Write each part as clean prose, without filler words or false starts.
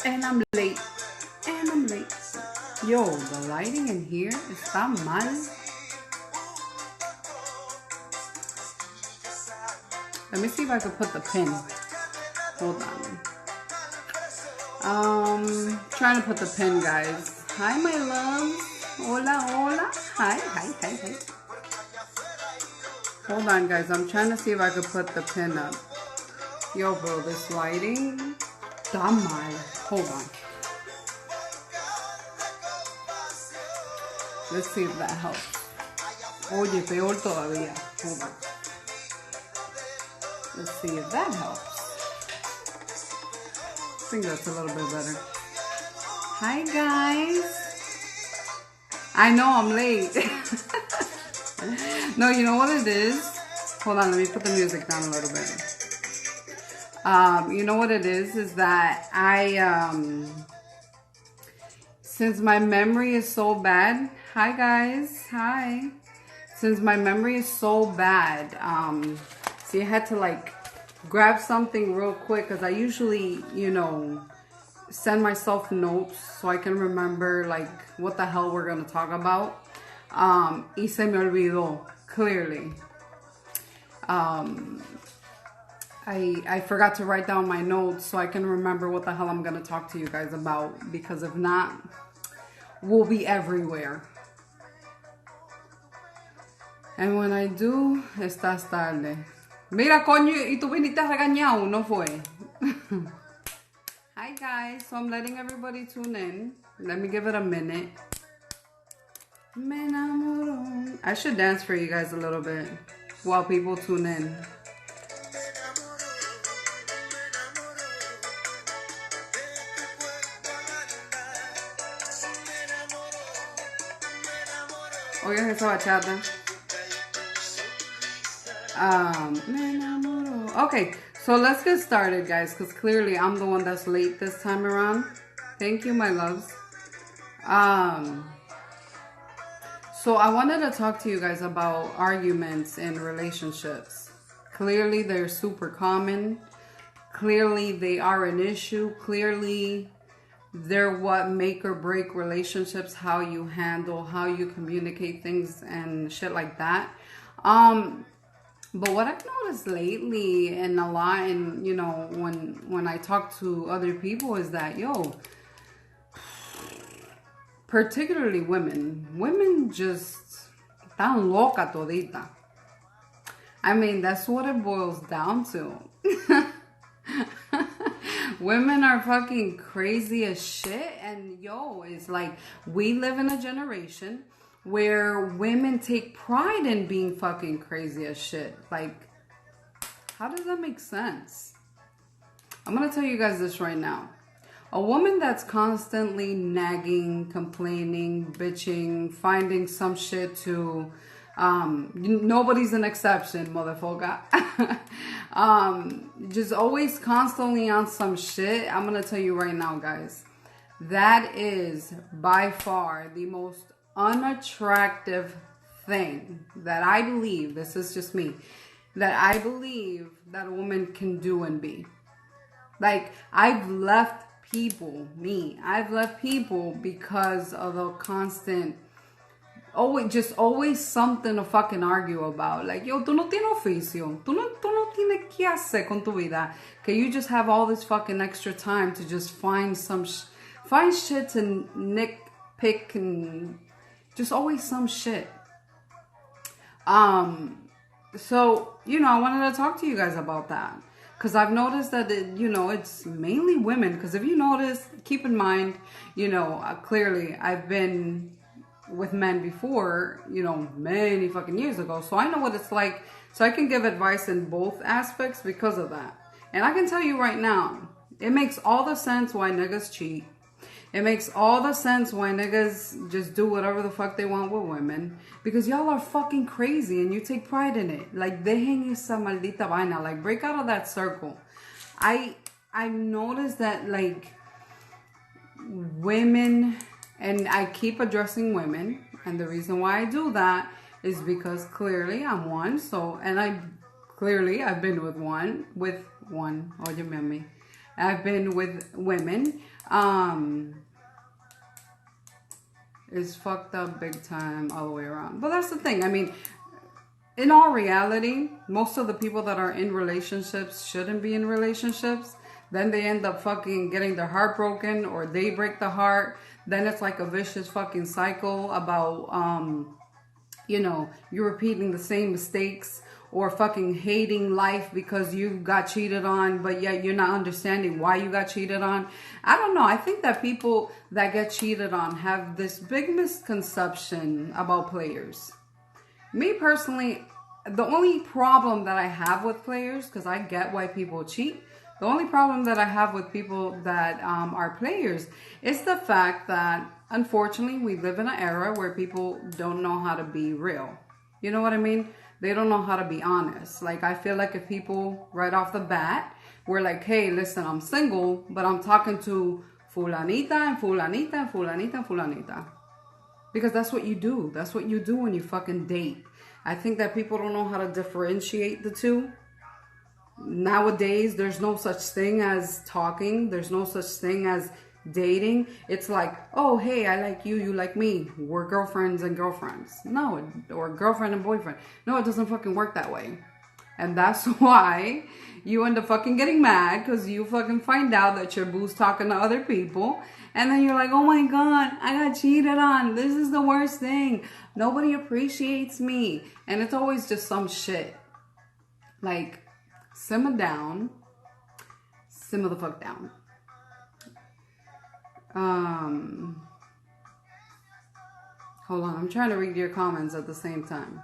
And I'm late. And I'm late. Yo, the lighting in here está mal. Let me see if I can put the pin. Hold on. Trying to put the pin, guys. Hi, my loves. Hola, hola. Hi. Hold on, guys. I'm trying to see if I could put the pin up. Yo, bro, this lighting. Está mal. Hold on. Let's see if that helps. Oye, peor todavía. Hold on. Let's see if that helps. I think that's a little bit better. Hi, guys. I know I'm late. No, you know what it is? Hold on, let me put the music down a little bit. You know what it is that since my memory is so bad. Hi, guys. Hi. Since my memory is so bad, see, I had to like grab something real quick because I usually, send myself notes so I can remember like what the hell we're gonna talk about. Y se me olvidó, clearly. I forgot to write down my notes so I can remember what the hell I'm gonna talk to you guys about, because if not, we'll be everywhere. And when I do, estás tarde. Mira, coño, y tú viniste regañado, ¿no fue? Hi, guys. So I'm letting everybody tune in. Let me give it a minute. Me enamoro. I should dance for you guys a little bit while people tune in. Oigan esa bachata. Okay, so let's get started, guys, because clearly I'm the one that's late this time around. Thank you, my loves. So I wanted to talk to you guys about arguments in relationships. Clearly, they're super common. Clearly, they are an issue. Clearly, they're what make or break relationships, how you handle, how you communicate things and shit like that. But what I've noticed lately and a lot, and when I talk to other people, is that particularly women just tan loca todita. I mean, that's what it boils down to. Women are fucking crazy as shit, and it's like we live in a generation where women take pride in being fucking crazy as shit. Like, how does that make sense? I'm gonna tell you guys this right now. A woman that's constantly nagging, complaining, bitching, finding some shit to, nobody's an exception, motherfucker. Just always constantly on some shit. I'm gonna tell you right now, guys. That is by far the most unattractive thing that I believe, this is just me, that I believe that a woman can do and be. Like, I've left people because of the constant, always something to fucking argue about. Like, tú no tienes oficio, tú no tienes que hacer con tu vida, que you just have all this fucking extra time to just find shit to nitpick and just always some shit. So, I wanted to talk to you guys about that. Because I've noticed that, it's mainly women. Because if you notice, keep in mind, clearly I've been with men before, many fucking years ago. So I know what it's like. So I can give advice in both aspects because of that. And I can tell you right now, it makes all the sense why niggas cheat. It makes all the sense why niggas just do whatever the fuck they want with women. Because y'all are fucking crazy and you take pride in it. Like, dejen esa maldita vaina. Like, break out of that circle. I've noticed that, like, women, and I keep addressing women. And the reason why I do that is because clearly I'm one. So, and I've been with one. Oye, mami. I've been with women. It's fucked up big time all the way around. But that's the thing. I mean, in all reality, most of the people that are in relationships shouldn't be in relationships. Then they end up fucking getting their heart broken, or they break the heart. Then it's like a vicious fucking cycle about, you're repeating the same mistakes, or fucking hating life because you got cheated on, but yet you're not understanding why you got cheated on. I don't know. I think that people that get cheated on have this big misconception about players. Me personally, the only problem that I have with players, because I get why people cheat, the only problem that I have with people that are players is the fact that, unfortunately, we live in an era where people don't know how to be real. You know what I mean? They don't know how to be honest. Like, I feel like if people right off the bat were like, hey, listen, I'm single, but I'm talking to fulanita and fulanita and fulanita and fulanita. Because that's what you do. That's what you do when you fucking date. I think that people don't know how to differentiate the two. Nowadays, there's no such thing as talking. There's no such thing as dating. It's like, oh, hey, I like you, you like me. We're girlfriends and girlfriends. No, or girlfriend and boyfriend. No, it doesn't fucking work that way. And that's why you end up fucking getting mad, because you fucking find out that your boo's talking to other people. And then you're like, oh my God, I got cheated on. This is the worst thing. Nobody appreciates me. And it's always just some shit. Like, simmer down. Simmer the fuck down. Hold on. I'm trying to read your comments at the same time.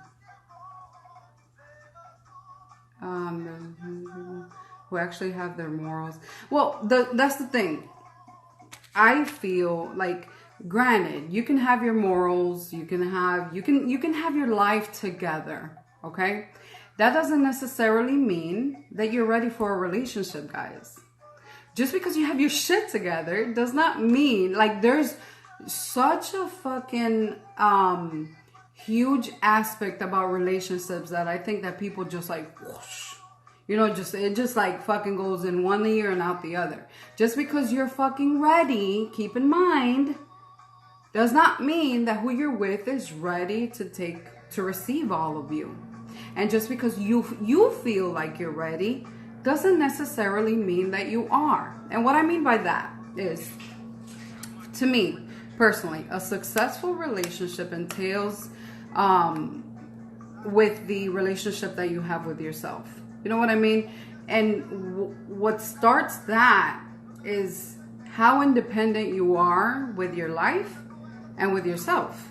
Who actually have their morals. Well, that's the thing. I feel like, granted, you can have your morals, you can have your life together, okay? That doesn't necessarily mean that you're ready for a relationship, guys. Just because you have your shit together does not mean, like, there's such a fucking huge aspect about relationships that I think that people just like whoosh. It just like fucking goes in one ear and out the other. Just because you're fucking ready, keep in mind, does not mean that who you're with is ready to receive all of you. And just because you feel like you're ready doesn't necessarily mean that you are. And what I mean by that is, to me personally, a successful relationship entails with the relationship that you have with yourself. You know what I mean? And what starts that is how independent you are with your life and with yourself.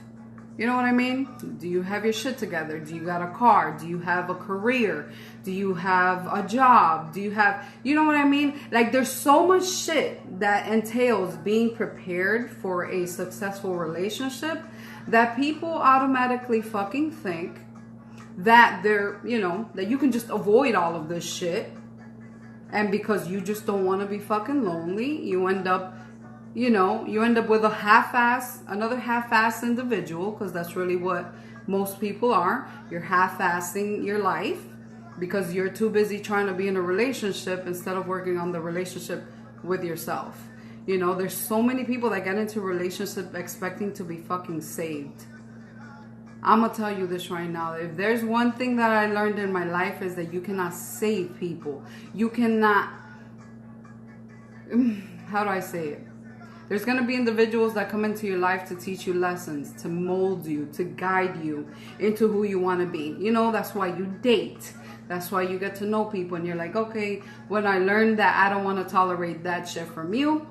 You know what I mean? Do you have your shit together? Do you got a car? Do you have a career? Do you have a job? Do you have, you know what I mean? Like, there's so much shit that entails being prepared for a successful relationship that people automatically fucking think that that you can just avoid all of this shit. And because you just don't want to be fucking lonely, you end up with another half-ass individual, because that's really what most people are. You're half-assing your life because you're too busy trying to be in a relationship instead of working on the relationship with yourself. There's so many people that get into a relationship expecting to be fucking saved. I'm going to tell you this right now. If there's one thing that I learned in my life, is that you cannot save people. You cannot, how do I say it? There's going to be individuals that come into your life to teach you lessons, to mold you, to guide you into who you want to be. That's why you date. That's why you get to know people. And you're like, okay, when I learned that I don't want to tolerate that shit from you,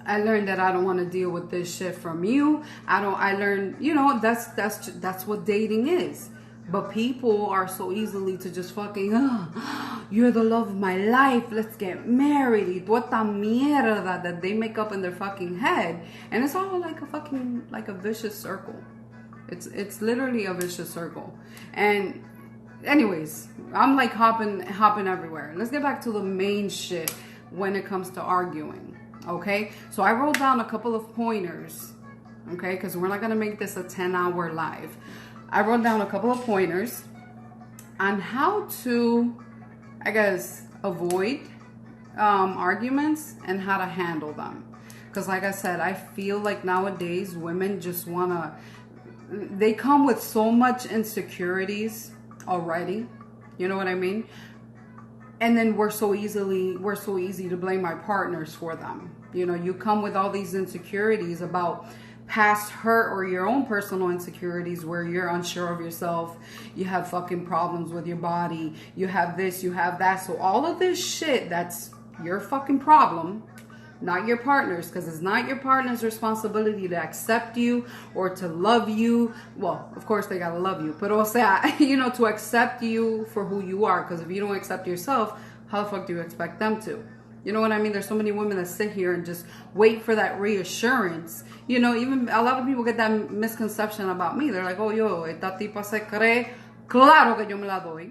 I learned that I don't want to deal with this shit from you. I learned, that's what dating is. But people are so easily to just fucking, you're the love of my life, let's get married. Y toda esta mierda that they make up in their fucking head. And it's all like a vicious circle. It's literally a vicious circle. And anyways, I'm like hopping everywhere. Let's get back to the main shit when it comes to arguing. Okay, so I wrote down a couple of pointers, okay, because we're not going to make this a 10-hour live. I wrote down a couple of pointers on how to, I guess, avoid arguments and how to handle them. Because like I said, I feel like nowadays women just want to, they come with so much insecurities already. You know what I mean? And then we're so easy to blame our partners for them. You know, you come with all these insecurities about past hurt or your own personal insecurities where you're unsure of yourself. You have fucking problems with your body. You have this, you have that. So all of this shit, that's your fucking problem, not your partner's, because it's not your partner's responsibility to accept you or to love you. Well, of course they gotta love you, but also, you know, to accept you for who you are. Because if you don't accept yourself, how the fuck do you expect them to? You know what I mean? There's so many women that sit here and just wait for that reassurance. You know, even a lot of people get that misconception about me. They're like, oh, yo, esta tipa se cree, claro que yo me la doy.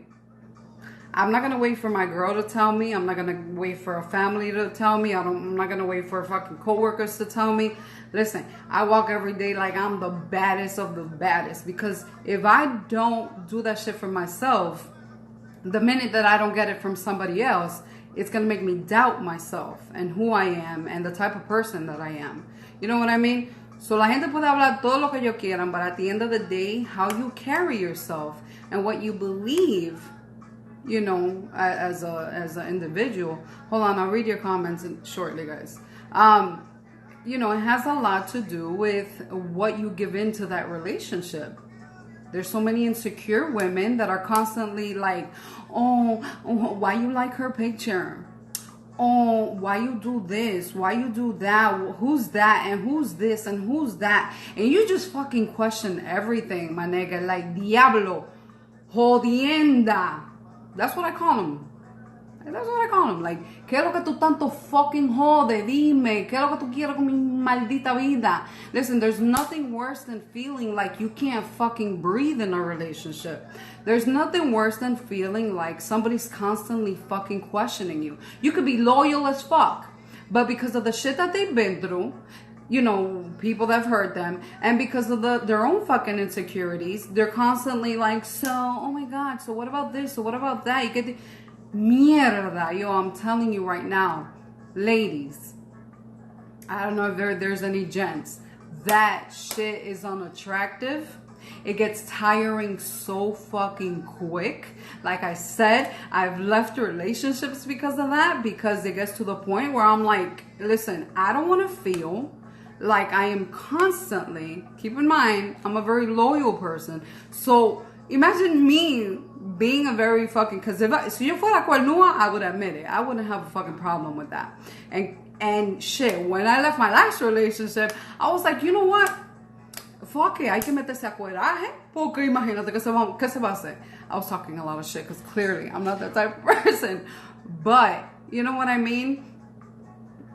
I'm not going to wait for my girl to tell me. I'm not going to wait for a family to tell me. I'm not going to wait for fucking coworkers to tell me. Listen, I walk every day like I'm the baddest of the baddest. Because if I don't do that shit for myself, the minute that I don't get it from somebody else, it's going to make me doubt myself and who I am and the type of person that I am. You know what I mean? So la gente puede hablar todo lo que ellos quieran, but at the end of the day, how you carry yourself and what you believe, you know, as an individual. Hold on, I'll read your comments shortly, guys. You know, it has a lot to do with what you give into that relationship. There's so many insecure women that are constantly like, oh, why you like her picture? Oh, why you do this? Why you do that? Who's that? And who's this? And who's that? And you just fucking question everything, my nigga. Like, diablo, jodienda. That's what I call them. That's what I call them. Like, ¿qué es lo que tú tanto fucking jode? Dime, ¿qué es lo que tú quieres con mi maldita vida? Listen, there's nothing worse than feeling like you can't fucking breathe in a relationship. There's nothing worse than feeling like somebody's constantly fucking questioning you. You could be loyal as fuck, but because of the shit that they've been through, you know, people that have hurt them, and because of their own fucking insecurities, they're constantly like, so, oh my God, so what about this? So what about that? You get mierda, yo, I'm telling you right now, ladies, I don't know if there's any gents, that shit is unattractive. It gets tiring so fucking quick. Like I said, I've left relationships because of that, because it gets to the point where I'm like, listen, I don't want to feel like I am constantly, keep in mind, I'm a very loyal person. So imagine me being a very fucking, because si yo fuera cuernúa, I would admit it. I wouldn't have a fucking problem with that. And shit, when I left my last relationship, I was like, you know what? Fuck it, hay que meterse a cueraje, porque imagínate que se va a hacer. I was talking a lot of shit, because clearly I'm not that type of person. But, you know what I mean?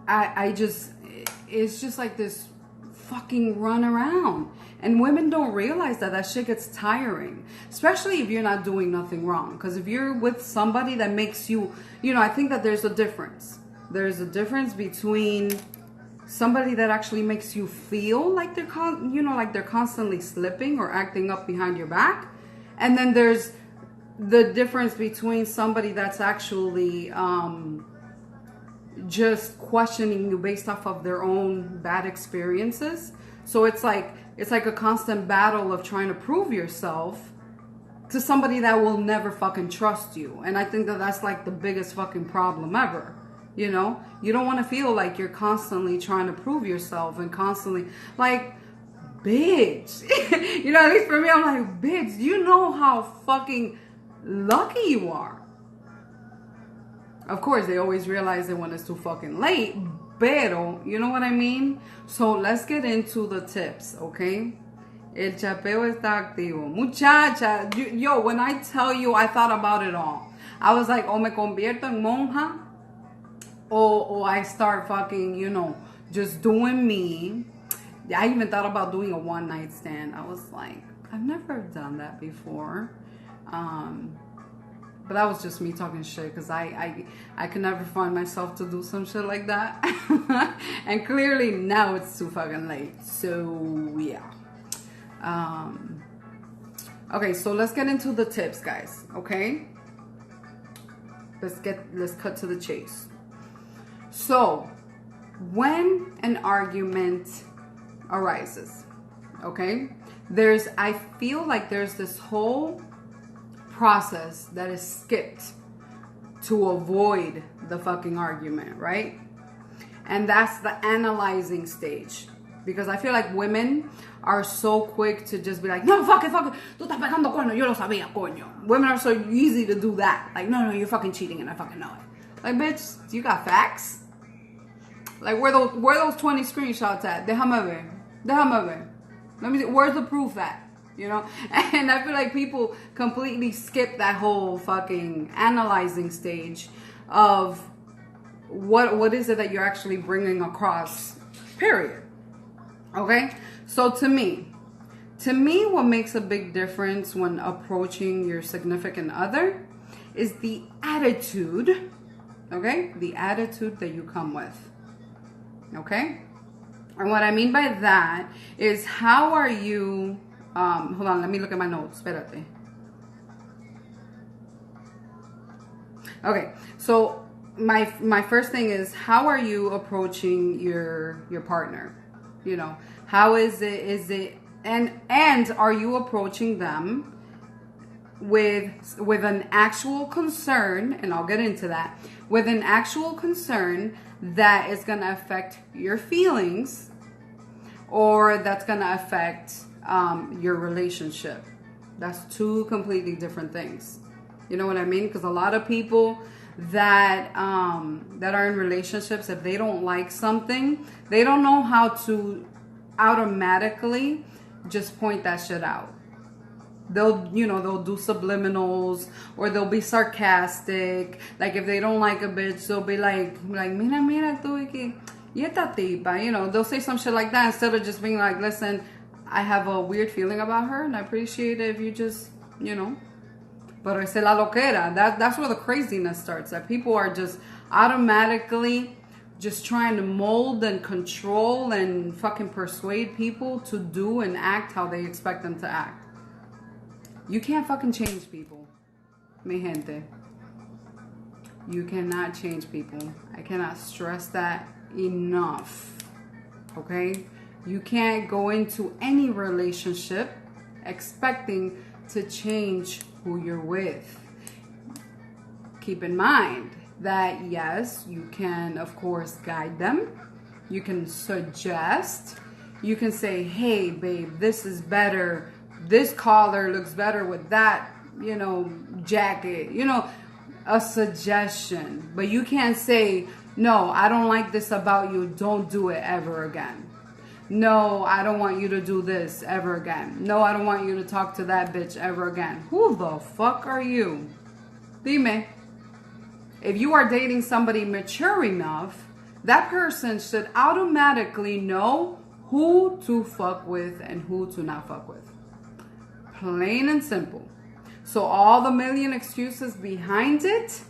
I just, it's just like this fucking run around. And women don't realize that shit gets tiring, especially if you're not doing nothing wrong. Because if you're with somebody that makes you, you know, I think that there's a difference. There's a difference between somebody that actually makes you feel like they're, like they're constantly slipping or acting up behind your back. And then there's the difference between somebody that's actually just questioning you based off of their own bad experiences. So it's like a constant battle of trying to prove yourself to somebody that will never fucking trust you. And I think that that's like the biggest fucking problem ever. You know, you don't want to feel like you're constantly trying to prove yourself and constantly like, bitch, you know, at least for me, I'm like, bitch, you know how fucking lucky you are. Of course, they always realize it when it's too fucking late, pero, you know what I mean? So let's get into the tips, okay? El chapeo está activo. Muchacha, yo, when I tell you, I thought about it all. I was like, o me convierto en monja, or I start fucking, you know, just doing me. I even thought about doing a one night stand. I was like, I've never done that before. But that was just me talking shit, because I could never find myself to do some shit like that. And clearly now it's too fucking late. So yeah. Okay, so let's get into the tips, guys. Okay, let's cut to the chase. So, when an argument arises, okay, I feel like there's this whole process that is skipped to avoid the fucking argument, right? And that's the analyzing stage. Because I feel like women are so quick to just be like, no, fuck it, tú estás pegando cuerno, yo lo sabía, coño. Women are so easy to do that. Like, no, you're fucking cheating and I fucking know it. Like, bitch, you got facts? Like, where those 20 screenshots at? Déjame ver. Let me see, where's the proof at? You know? And I feel like people completely skip that whole fucking analyzing stage of what is it that you're actually bringing across, period. Okay? So to me, what makes a big difference when approaching your significant other is the attitude, okay? The attitude that you come with, okay? And what I mean by that is, how are you, hold on, let me look at my notes, espérate. Okay, so my first thing is, how are you approaching your partner? You know, how is it, and are you approaching them with an actual concern, and I'll get into that, with an actual concern that is going to affect your feelings, or that's going to affect your relationship? That's two completely different things. You know what I mean? Because a lot of people that are in relationships, if they don't like something, they don't know how to automatically just point that shit out. They'll do subliminals, or they'll be sarcastic. Like, if they don't like a bitch, they'll be like, mira tú y esta tipa, you know, they'll say some shit like that, instead of just being like, listen, I have a weird feeling about her, and I appreciate it if you just, you know. Pero es la loquera. That's where the craziness starts. That people are just automatically just trying to mold and control and fucking persuade people to do and act how they expect them to act. You can't fucking change people, mi gente. You cannot change people. I cannot stress that enough. Okay? You can't go into any relationship expecting to change who you're with. Keep in mind that yes, you can of course guide them. You can suggest. You can say, hey babe, this is better. This collar looks better with that, you know, jacket. You know, a suggestion. But you can't say, no, I don't like this about you. Don't do it ever again. No, I don't want you to do this ever again. No, I don't want you to talk to that bitch ever again. Who the fuck are you? Dime. If you are dating somebody mature enough, that person should automatically know who to fuck with and who to not fuck with. Plain and simple. So all the million excuses behind it,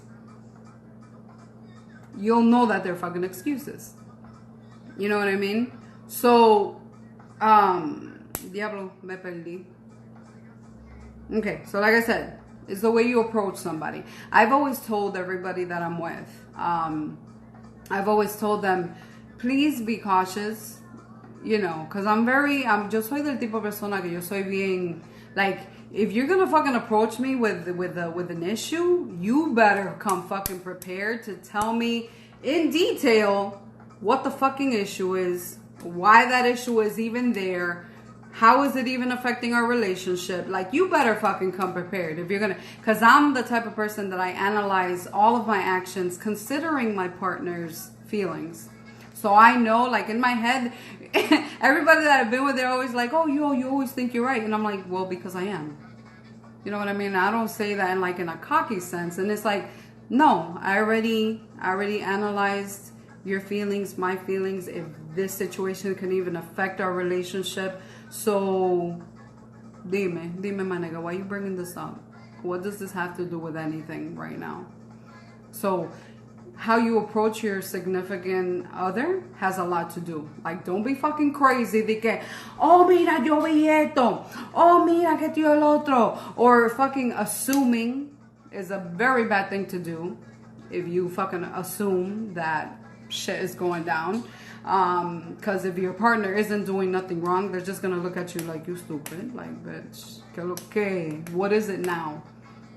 you'll know that they're fucking excuses. You know what I mean? So, diablo, me perdí. Okay, so like I said, it's the way you approach somebody. I've always told everybody that I'm with, I've always told them, please be cautious, you know, because yo soy del tipo de persona que yo soy bien, like, if you're gonna fucking approach me with an issue, you better come fucking prepared to tell me in detail what the fucking issue is, why that issue is even there, how is it even affecting our relationship. Like, you better fucking come prepared if you're gonna, because I'm the type of person that I analyze all of my actions considering my partner's feelings. So I know, like, in my head, everybody that I've been with, they're always like, oh, you always think you're right. And I'm like, well, because I am. You know what I mean? I don't say that in a cocky sense. And it's like, no, I already analyzed your feelings, my feelings, if this situation can even affect our relationship. So, dime, my nigga, why are you bringing this up? What does this have to do with anything right now? So, how you approach your significant other has a lot to do. Like, don't be fucking crazy de que, oh, mira, yo vi esto. Oh, mira, que tío el otro. Or fucking assuming is a very bad thing to do. If you fucking assume that shit is going down. Because if your partner isn't doing nothing wrong, they're just gonna look at you like you stupid, like bitch. Okay, what is it now?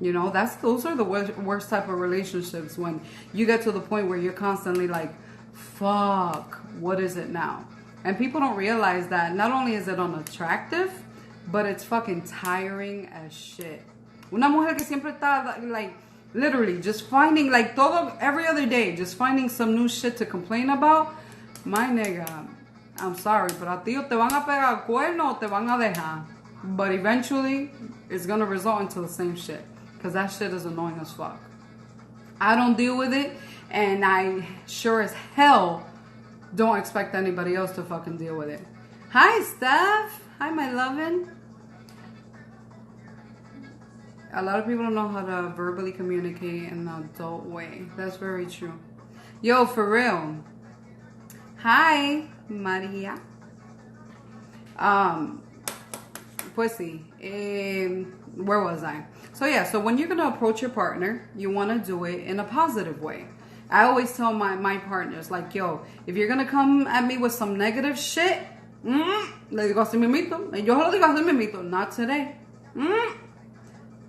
You know, those are the worst type of relationships, when you get to the point where you're constantly like, fuck, what is it now? And people don't realize that not only is it unattractive, but it's fucking tiring as shit. Una mujer que siempre está like literally just finding like every other day, just finding some new shit to complain about. My nigga, I'm sorry, but a ti o te van a pegar cuerno o te van a dejar. But eventually, it's gonna result into the same shit. Because that shit is annoying as fuck. I don't deal with it, and I sure as hell don't expect anybody else to fucking deal with it. Hi, Steph. Hi, my lovin'. A lot of people don't know how to verbally communicate in an adult way. That's very true. Yo, for real. Hi, Maria. Pues sí. Where was I? So yeah, so when you're going to approach your partner, you want to do it in a positive way. I always tell my partners, like, yo, if you're going to come at me with some negative shit, le digo así mismito. Yo lo digo así mismito. Not today.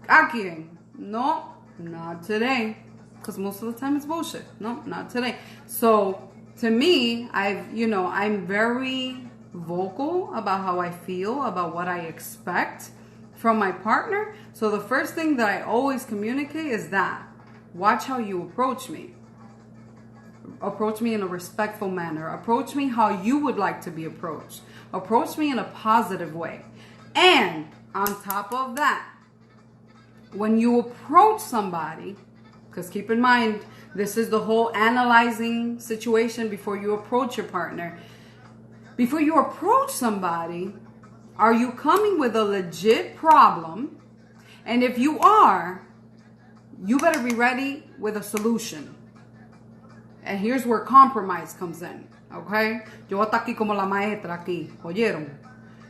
¿A quién? No, not today. Because most of the time it's bullshit. No, not today. So to me, I'm very vocal about how I feel, about what I expect from my partner. So the first thing that I always communicate is that watch how you approach me. Approach me in a respectful manner. Approach me how you would like to be approached. Approach me in a positive way. And on top of that, when you approach somebody, because keep in mind, this is the whole analyzing situation before you approach your partner. Before you approach somebody, are you coming with a legit problem? And if you are, you better be ready with a solution. And here's where compromise comes in, okay? Yo voy a estar aquí como la maestra aquí, ¿oyeron?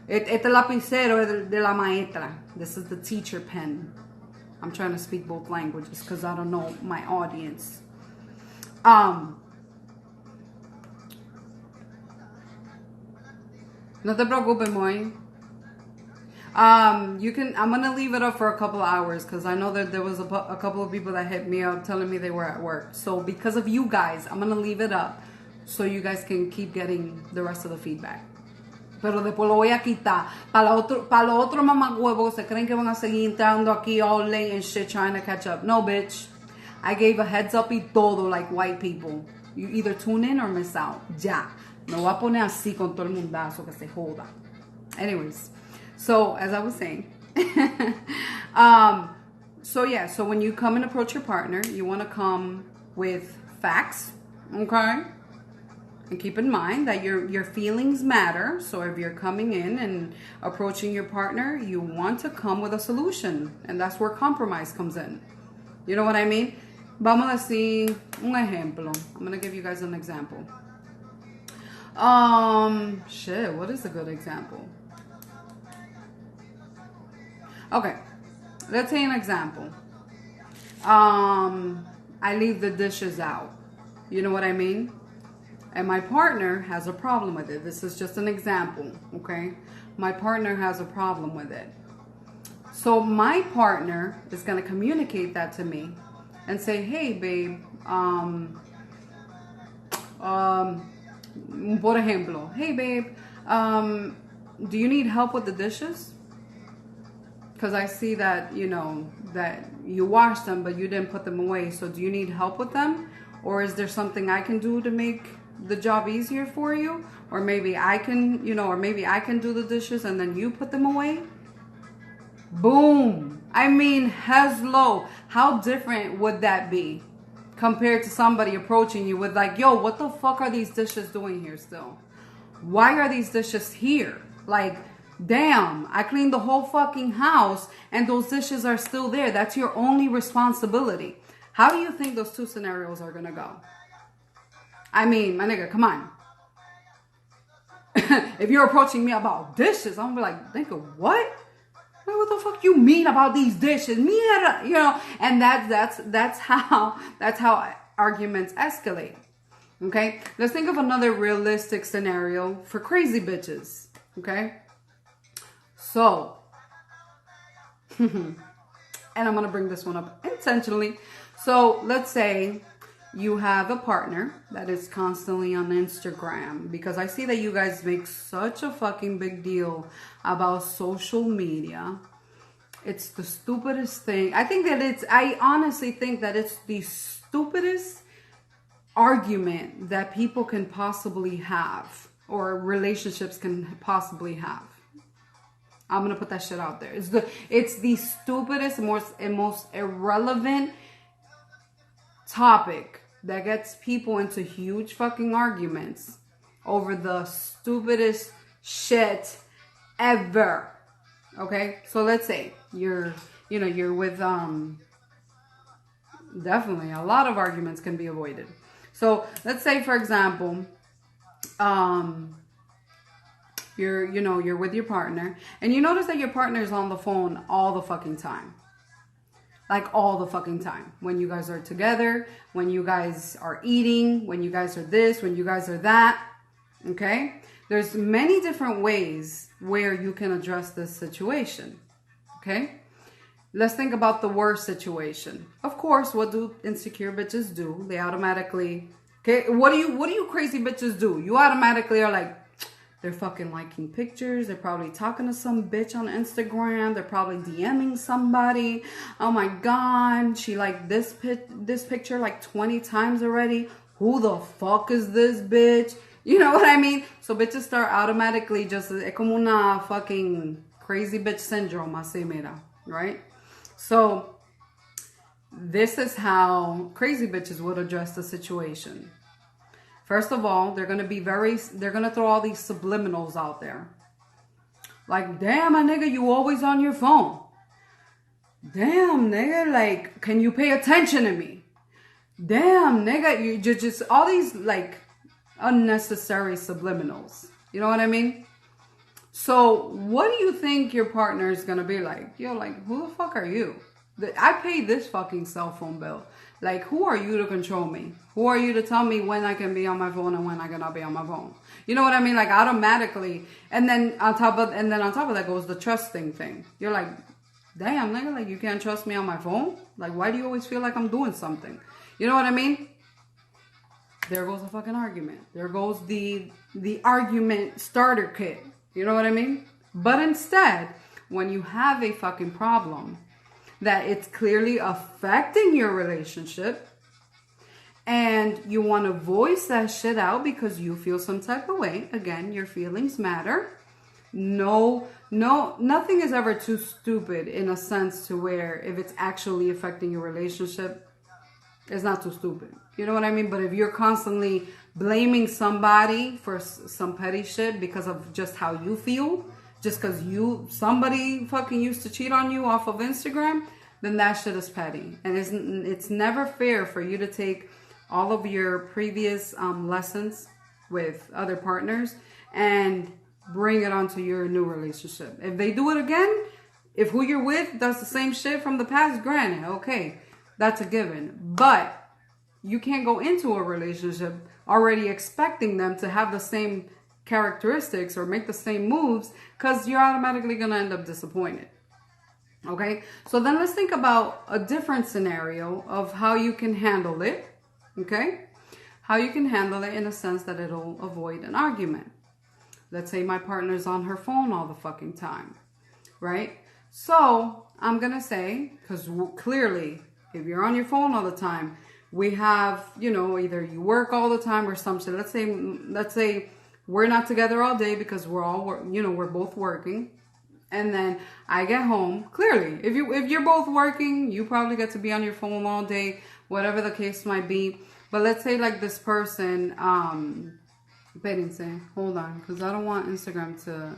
Este lapicero de la maestra. This is the teacher pen. I'm trying to speak both languages because I don't know my audience. No te preocupes, Moy. I'm gonna leave it up for a couple of hours because I know that there was a couple of people that hit me up telling me they were at work. So because of you guys, I'm gonna leave it up so you guys can keep getting the rest of the feedback. Pero después lo voy a quitar. Para los otros mamagüevos se creen que van a seguir entrando aquí all late and shit trying to catch up. No, bitch. I gave a heads up y todo like white people. You either tune in or miss out. Ya. No voy a poner así con todo el mundazo que se joda. Anyways. So, as I was saying. So when you come and approach your partner, you want to come with facts. Okay? And keep in mind that your feelings matter. So if you're coming in and approaching your partner, you want to come with a solution. And that's where compromise comes in. You know what I mean? Vamos a decir un ejemplo. I'm going to give you guys an example. What is a good example? Okay. Let's say an example. I leave the dishes out. You know what I mean? And my partner has a problem with it. This is just an example, okay? My partner has a problem with it. So my partner is going to communicate that to me and say, hey, babe, por ejemplo, hey, babe, do you need help with the dishes? Because I see that, that you washed them, but you didn't put them away. So do you need help with them? Or is there something I can do to make the job easier for you? Or maybe I can, do the dishes and then you put them away? Boom. I mean, hello. How different would that be compared to somebody approaching you with like, yo, what the fuck are these dishes doing here still? Why are these dishes here? Like, damn, I cleaned the whole fucking house and those dishes are still there. That's your only responsibility. How do you think those two scenarios are going to go? I mean, my nigga, come on. If you're approaching me about dishes, I'm gonna be like, nigga, what? Like, what the fuck you mean about these dishes? Mierda, and that's how arguments escalate. Okay, let's think of another realistic scenario for crazy bitches. Okay, so, and I'm gonna bring this one up intentionally. So, let's say you have a partner that is constantly on Instagram, because I see that you guys make such a fucking big deal about social media. It's the stupidest thing. I honestly think that it's the stupidest argument that people can possibly have, or relationships can possibly have. I'm gonna put that shit out there. It's the stupidest, most irrelevant topic that gets people into huge fucking arguments over the stupidest shit ever. Okay, so let's say you're with definitely a lot of arguments can be avoided. So let's say, for example, you're with your partner, and you notice that your partner is on the phone all the fucking time. Like all the fucking time. When you guys are together, when you guys are eating, when you guys are this, when you guys are that. Okay? There's many different ways where you can address this situation. Okay? Let's think about the worst situation. Of course, what do insecure bitches do? They automatically, okay, what do you crazy bitches do? You automatically are like, they're fucking liking pictures. They're probably talking to some bitch on Instagram. They're probably DMing somebody. Oh my God, she liked this picture like 20 times already. Who the fuck is this bitch? You know what I mean? So bitches start automatically just, es como una fucking crazy bitch syndrome, así mira, right? So this is how crazy bitches would address the situation. First of all, they're going to throw all these subliminals out there. Like, damn, my nigga, you always on your phone. Damn, nigga, like, can you pay attention to me? Damn, nigga, you just all these, like, unnecessary subliminals. You know what I mean? So, what do you think your partner is going to be like? Yo, like, who the fuck are you? I paid this fucking cell phone bill. Like, who are you to control me? Who are you to tell me when I can be on my phone and when I cannot be on my phone? You know what I mean? Like, automatically. And then on top of that goes the trusting thing. You're like, damn, nigga, like, you can't trust me on my phone? Like, why do you always feel like I'm doing something? You know what I mean? There goes the fucking argument. There goes the argument starter kit. You know what I mean? But instead, when you have a fucking problem that it's clearly affecting your relationship, and you want to voice that shit out because you feel some type of way, again, your feelings matter. No, nothing is ever too stupid in a sense to where if it's actually affecting your relationship, it's not too stupid. You know what I mean? But if you're constantly blaming somebody for some petty shit because of just how you feel, just because somebody fucking used to cheat on you off of Instagram, then that shit is petty. And it's never fair for you to take all of your previous lessons with other partners and bring it onto your new relationship. If they do it again, if who you're with does the same shit from the past, granted, okay, that's a given. But you can't go into a relationship already expecting them to have the same characteristics or make the same moves, because you're automatically going to end up disappointed. Okay, so then let's think about a different scenario of how you can handle it. Okay, how you can handle it in a sense that it'll avoid an argument. Let's say my partner's on her phone all the fucking time, right? So I'm gonna say, because clearly, if you're on your phone all the time, we have, either you work all the time or some shit. Let's say we're not together all day because we're both working. And then I get home. Clearly, if you're both working, you probably get to be on your phone all day, whatever the case might be. But let's say like this person, espérense, hold on, because I don't want Instagram to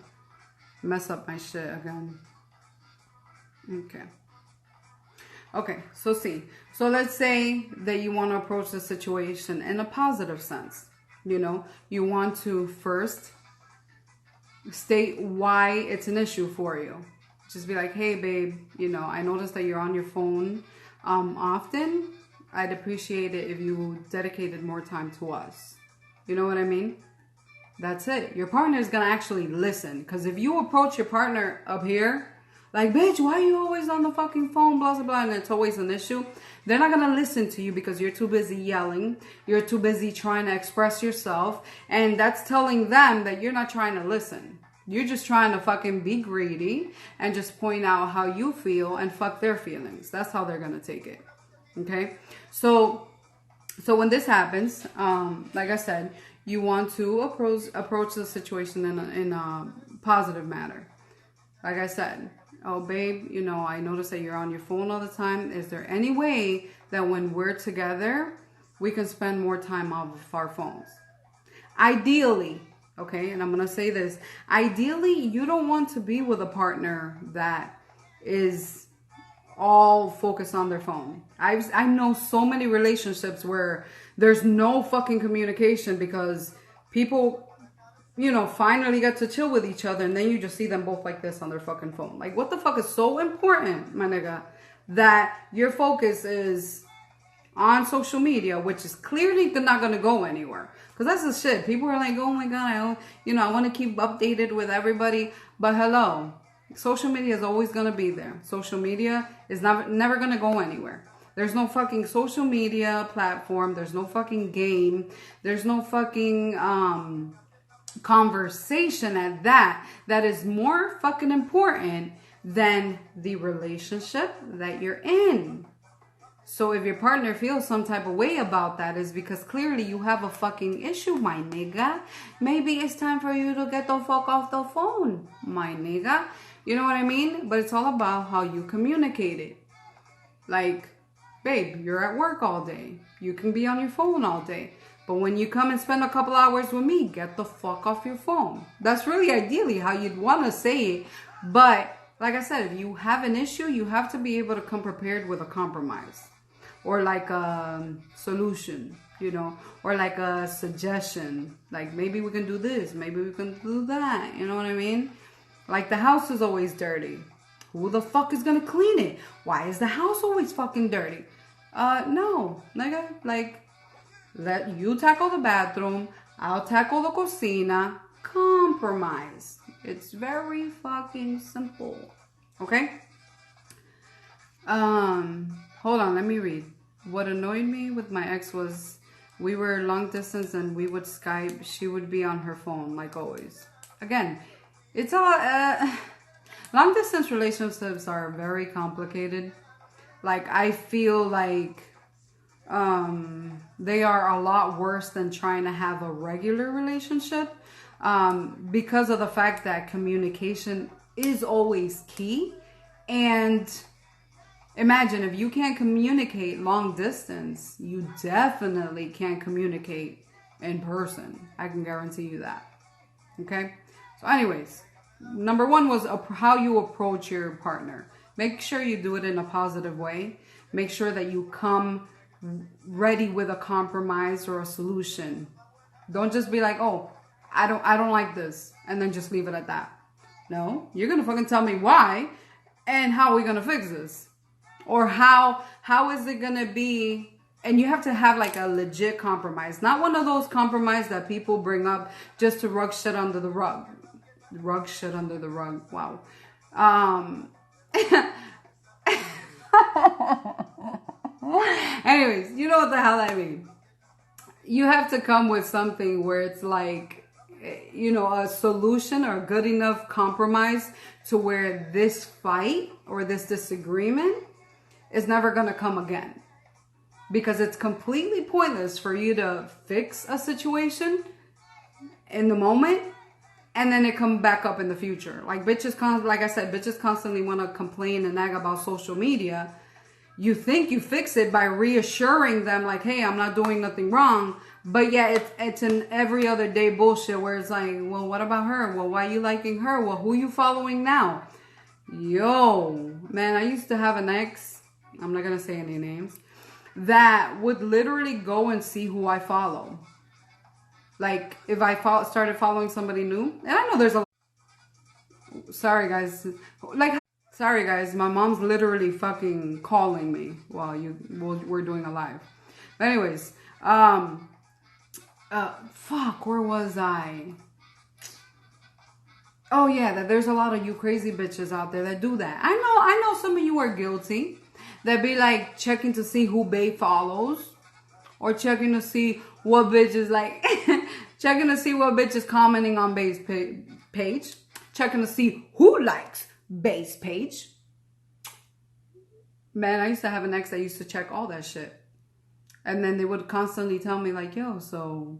mess up my shit again. Okay, so let's say that you want to approach the situation in a positive sense. You want to first state why it's an issue for you. Just be like, hey babe, I noticed that you're on your phone often. I'd appreciate it if you dedicated more time to us. You know what I mean? That's it. Your partner is going to actually listen. Because if you approach your partner up here, like, bitch, why are you always on the fucking phone, blah, blah, blah, and it's always an issue, they're not going to listen to you because you're too busy yelling. You're too busy trying to express yourself. And that's telling them that you're not trying to listen. You're just trying to fucking be greedy and just point out how you feel and fuck their feelings. That's how they're going to take it. Okay? So when this happens, like I said, you want to approach the situation in a positive manner. Like I said, oh, babe, you know, I notice that you're on your phone all the time. Is there any way that when we're together, we can spend more time off our phones? Ideally, okay, and I'm going to say this. Ideally, you don't want to be with a partner that is all focused on their phone. I know so many relationships where there's no fucking communication because people, you know, finally get to chill with each other and then you just see them both like this on their fucking phone. Like, what the fuck is so important, my nigga, that your focus is on social media, which is clearly not going to go anywhere. Because that's the shit. People are like, oh my God, I want to keep updated with everybody. But hello, social media is always going to be there. Social media is never going to go anywhere. There's no fucking social media platform. There's no fucking game. There's no fucking conversation at that is more fucking important than the relationship that you're in. So if your partner feels some type of way about that, is because clearly you have a fucking issue, my nigga. Maybe it's time for you to get the fuck off the phone, my nigga. You know what I mean? But it's all about how you communicate it. Like, babe, you're at work all day. You can be on your phone all day. But when you come and spend a couple hours with me, get the fuck off your phone. That's really ideally how you'd want to say it. But like I said, if you have an issue, you have to be able to come prepared with a compromise. Or like a solution, you know, or like a suggestion. Like, maybe we can do this, maybe we can do that. You know what I mean? Like, the house is always dirty. Who the fuck is gonna clean it? Why is the house always fucking dirty? No, nigga. Like, let you tackle the bathroom, I'll tackle the cocina. Compromise. It's very fucking simple. Okay? Hold on, let me read. What annoyed me with my ex was we were long distance and we would Skype. She would be on her phone, like always. Again, it's all... long distance relationships are very complicated. Like, I feel like they are a lot worse than trying to have a regular relationship because of the fact that communication is always key. And imagine if you can't communicate long distance, you definitely can't communicate in person. I can guarantee you that. Okay? So anyways, number one was how you approach your partner. Make sure you do it in a positive way. Make sure that you come ready with a compromise or a solution. Don't just be like, oh, I don't like this, and then just leave it at that. No, you're gonna fucking tell me why and how are we gonna fix this? Or how is it gonna be? And you have to have like a legit compromise, not one of those compromise that people bring up just to rug shit under the rug. Rug shit under the rug. Wow. Anyways, you know what the hell I mean. You have to come with something where it's like, you know, a solution or a good enough compromise to where this fight or this disagreement is never going to come again. Because it's completely pointless for you to fix a situation in the moment and then it come back up in the future. Like, like I said, bitches constantly want to complain and nag about social media. You think you fix it by reassuring them like, hey, I'm not doing nothing wrong. But yeah, it's an every other day bullshit where it's like, well, what about her? Well, why are you liking her? Well, who you following now? Yo, man, I used to have an ex, I'm not going to say any names, that would literally go and see who I follow. Like, if I started following somebody new, and I know there's a... Sorry, guys. Like, Sorry, guys. My mom's literally fucking calling me while we're doing a live. But anyways, fuck, where was I? Oh yeah, that there's a lot of you crazy bitches out there that do that. I know some of you are guilty. That be like checking to see who babe follows, or checking to see what bitch is like, checking to see what bitch is commenting on babe's page, checking to see who likes babe's page. Man, I used to have an ex that used to check all that shit, and then they would constantly tell me like, "Yo, so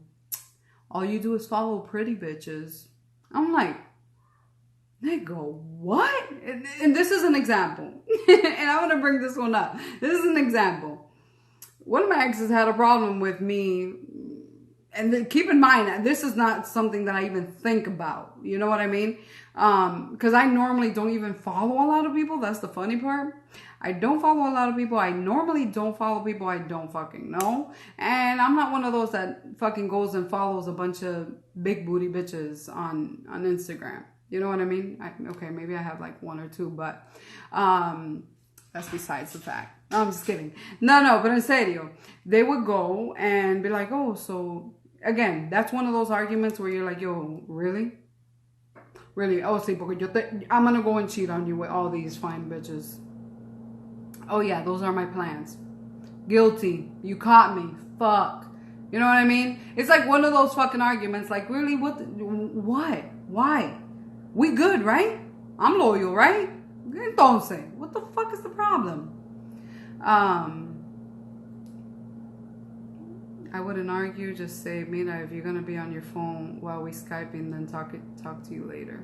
all you do is follow pretty bitches." I'm like, nigga, what? And this is an example. And I want to bring this one up. This is an example. One of my exes had a problem with me. And then, keep in mind, this is not something that I even think about. You know what I mean? Because I normally don't even follow a lot of people. That's the funny part. I don't follow a lot of people. I normally don't follow people I don't fucking know. And I'm not one of those that fucking goes and follows a bunch of big booty bitches on Instagram. You know what I mean? Okay, maybe I have like one or two, but that's besides the fact. No, I'm just kidding. No, but en serio, they would go and be like, oh, so again, that's one of those arguments where you're like, yo, really? Really? Oh, sí, porque I'm gonna go and cheat on you with all these fine bitches. Oh yeah, those are my plans. Guilty. You caught me. Fuck. You know what I mean? It's like one of those fucking arguments. Like, really? What? Why? We good, right? I'm loyal, right? Entonces, what the fuck is the problem? I wouldn't argue. Just say, Mina, if you're gonna be on your phone while we Skyping, then talk to you later.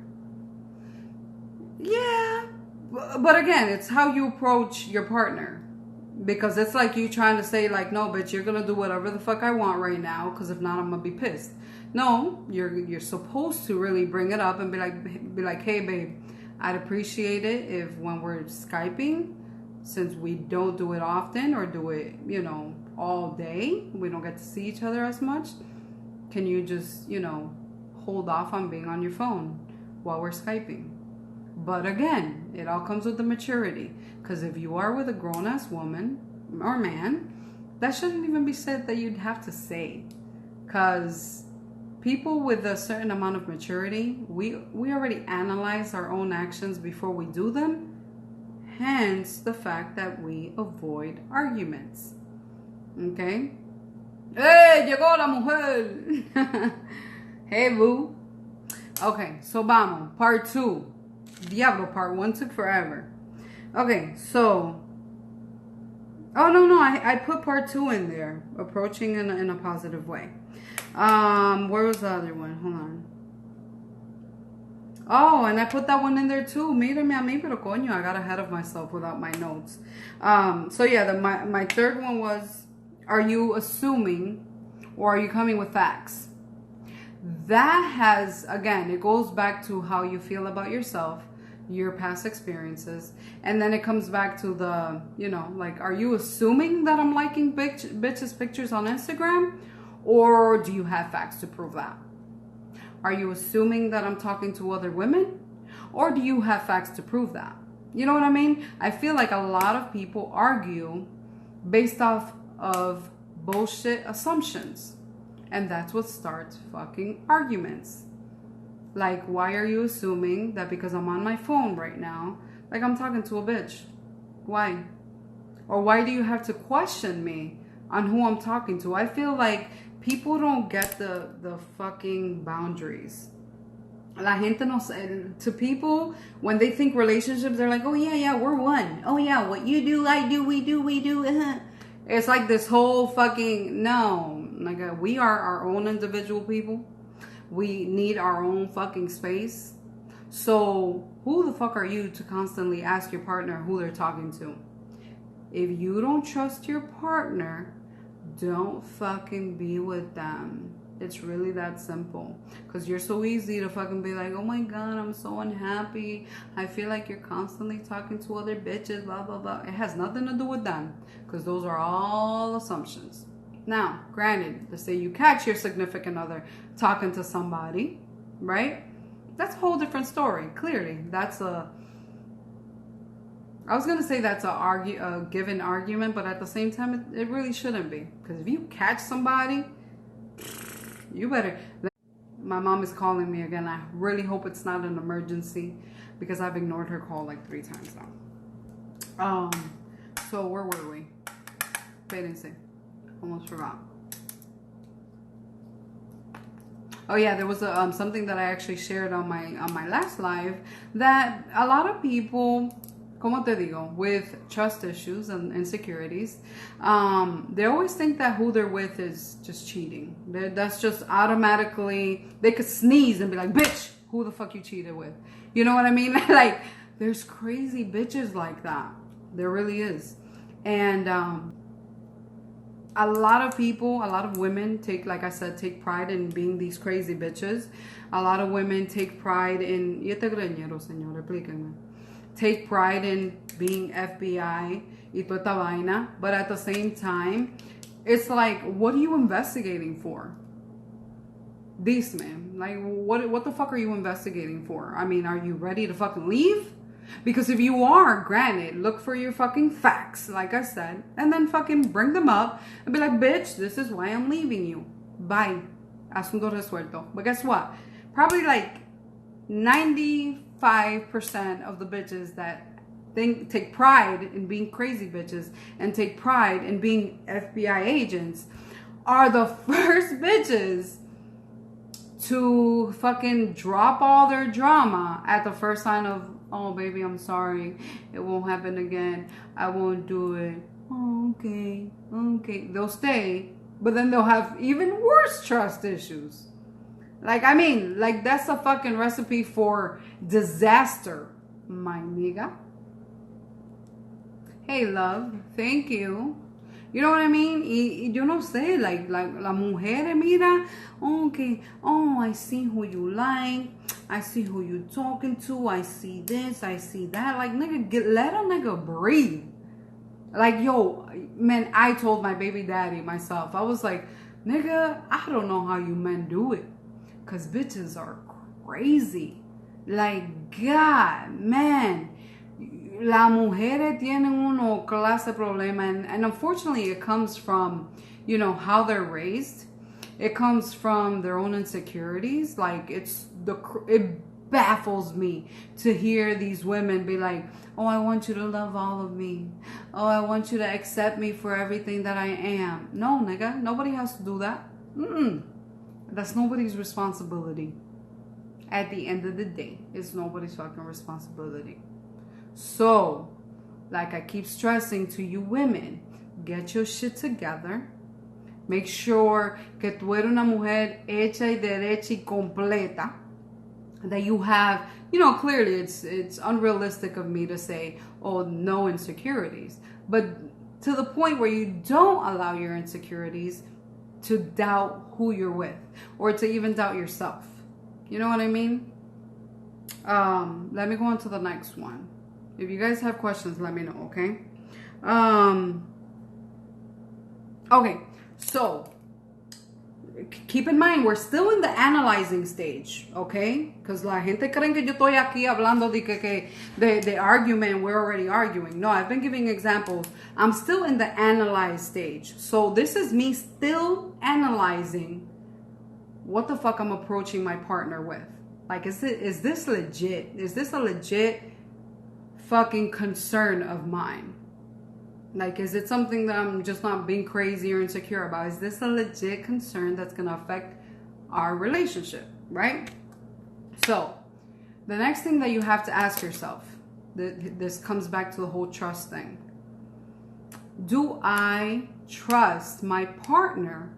Yeah, but again, it's how you approach your partner. Because it's like you trying to say like, no, bitch, you're gonna do whatever the fuck I want right now. Because if not, I'm gonna be pissed. No, you're supposed to really bring it up and be like, hey, babe, I'd appreciate it if when we're Skyping, since we don't do it often or do it, all day, we don't get to see each other as much. Can you just, hold off on being on your phone while we're Skyping? But again, it all comes with the maturity. Because if you are with a grown-ass woman or man, that shouldn't even be said that you'd have to say. Because people with a certain amount of maturity, we already analyze our own actions before we do them. Hence the fact that we avoid arguments. Okay? ¡Hey! Llegó la mujer! Hey, boo. Okay, so vamos. Part 2. Diablo, part 1 took forever. Okay, so... Oh, no, I put part 2 in there. Approaching in a positive way. Where was the other one? Hold on. Oh, and I put that one in there too. Mírame a mí, pero coño, I got ahead of myself without my notes. So yeah, my third one was, are you assuming or are you coming with facts? That has, again, it goes back to how you feel about yourself, your past experiences, and then it comes back to the, like, are you assuming that I'm liking bitches' pictures on Instagram, or do you have facts to prove that? Are you assuming that I'm talking to other women, or do you have facts to prove that? You know what I mean? I feel like a lot of people argue based off of bullshit assumptions. And that's what starts fucking arguments. Like, why are you assuming that because I'm on my phone right now, like I'm talking to a bitch? Why? Or why do you have to question me on who I'm talking to? I feel like people don't get the fucking boundaries. La gente no sé. To people, when they think relationships, they're like, oh yeah, we're one. Oh yeah, what you do, I do, we do. It's like this whole fucking, no. Like, we are our own individual people. We need our own fucking space. So who the fuck are you to constantly ask your partner who they're talking to? If you don't trust your partner, don't fucking be with them. It's really that simple. Because you're so easy to fucking be like, oh my God, I'm so unhappy. I feel like you're constantly talking to other bitches, blah, blah, blah. It has nothing to do with them. Because those are all assumptions. Now, granted, let's say you catch your significant other talking to somebody, right? That's a whole different story. Clearly, that's a I was gonna say that's a given argument, but at the same time, it really shouldn't be. Because if you catch somebody, you better. My mom is calling me again. I really hope it's not an emergency because I've ignored her call like 3 times now. So where were we? Espérense. Almost forgot. Oh yeah, there was something that I actually shared on my last live, that a lot of people, como te digo, with trust issues and insecurities, they always think that who they're with is just cheating. That's just automatically, they could sneeze and be like, bitch, who the fuck you cheated with? You know what I mean? Like, there's crazy bitches like that. There really is. And a lot of people, a lot of women take, like I said, take pride in being these crazy bitches. A lot of women take pride in, take pride in being FBI y toda esta vaina. But at the same time, it's like, what are you investigating for? Man, like, what the fuck are you investigating for? I mean, are you ready to fucking leave? Because if you are, granted, look for your fucking facts, like I said, and then fucking bring them up and be like, bitch, this is why I'm leaving you. Bye. Asunto resuelto. But guess what? Probably like 95% of the bitches that take pride in being crazy bitches and take pride in being FBI agents are the first bitches to fucking drop all their drama at the first sign of, oh, baby, I'm sorry. It won't happen again. I won't do it. Oh, okay. They'll stay, but then they'll have even worse trust issues. Like, I mean, like, that's a fucking recipe for disaster, my nigga. Hey, love. Thank you. You know what I mean? Y yo no sé, like la mujer, mira, okay, oh, I see who you like, I see who you talking to, I see this, I see that. Like, nigga, let a nigga breathe. Like, yo, man, I told my baby daddy myself, I was like, nigga, I don't know how you men do it. Because bitches are crazy. Like, God, man. Las mujeres tienen uno clase de problema, and unfortunately it comes from, you know, how they're raised. It comes from their own insecurities. Like, it baffles me to hear these women be like, oh, I want you to love all of me. Oh, I want you to accept me for everything that I am. No, nigga, nobody has to do that. That's nobody's responsibility. At the end of the day, it's nobody's fucking responsibility. So, like I keep stressing to you women, get your shit together. Make sure que tú eres una mujer hecha y derecha y completa. That you have, you know, clearly it's unrealistic of me to say, oh, no insecurities. But to the point where you don't allow your insecurities to doubt who you're with. Or to even doubt yourself. You know what I mean? Let me go on to the next one. If you guys have questions, let me know, okay? Okay, so keep in mind, we're still in the analyzing stage, okay? Because la gente creen que yo estoy aquí hablando de the argument, we're already arguing. No, I've been giving examples. I'm still in the analyze stage. So this is me still analyzing what the fuck I'm approaching my partner with. Like, is this legit? Is this a legit fucking concern of mine? Like, is it something that I'm just not being crazy or insecure about? Is this a legit concern that's gonna affect our relationship, right? So the next thing that you have to ask yourself, this comes back to the whole trust thing. Do I trust my partner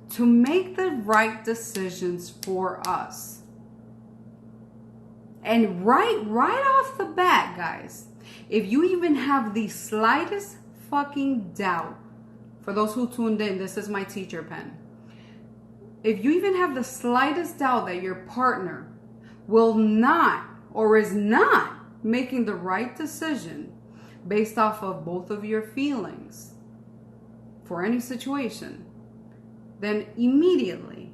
to make the right decisions for us? And right off the bat, guys, if you even have the slightest fucking doubt, for those who tuned in, this is my teacher pen. If you even have the slightest doubt that your partner will not or is not making the right decision based off of both of your feelings for any situation, then immediately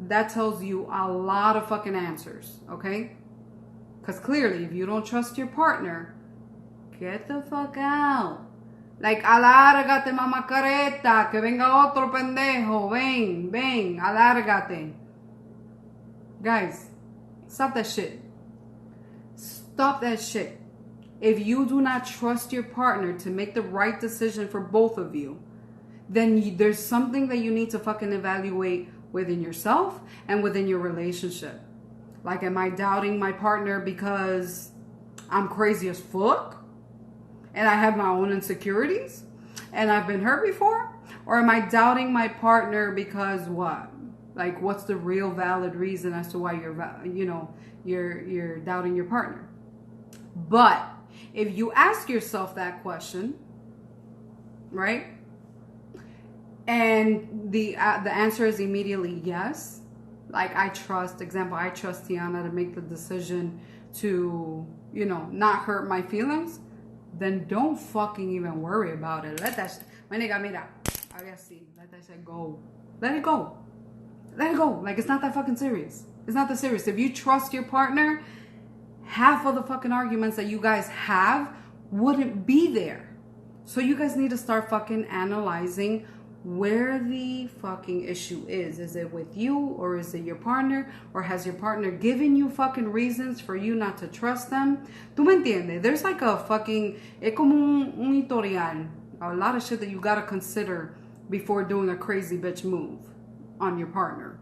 that tells you a lot of fucking answers, okay? Because clearly, if you don't trust your partner, get the fuck out. Like, alárgate, mamacareta, que venga otro pendejo. Ven, alárgate. Guys, stop that shit. Stop that shit. If you do not trust your partner to make the right decision for both of you, then there's something that you need to fucking evaluate within yourself and within your relationship. Like, am I doubting my partner because I'm crazy as fuck? And I have my own insecurities? And I've been hurt before? Or am I doubting my partner because what? Like, what's the real valid reason as to why you're doubting your partner? But if you ask yourself that question, right? And the answer is immediately yes. Like, I trust Tiana to make the decision to, not hurt my feelings. Then don't fucking even worry about it. Let that, my nigga, mira, let that shit go. Let it go. Let it go. Like, it's not that fucking serious. It's not that serious. If you trust your partner, half of the fucking arguments that you guys have wouldn't be there. So you guys need to start fucking analyzing where the fucking issue is. Is it with you, or is it your partner? Or has your partner given you fucking reasons for you not to trust them? ¿Tú me entiendes? There's like a fucking, es como un historial. A lot of shit that you gotta consider before doing a crazy bitch move on your partner.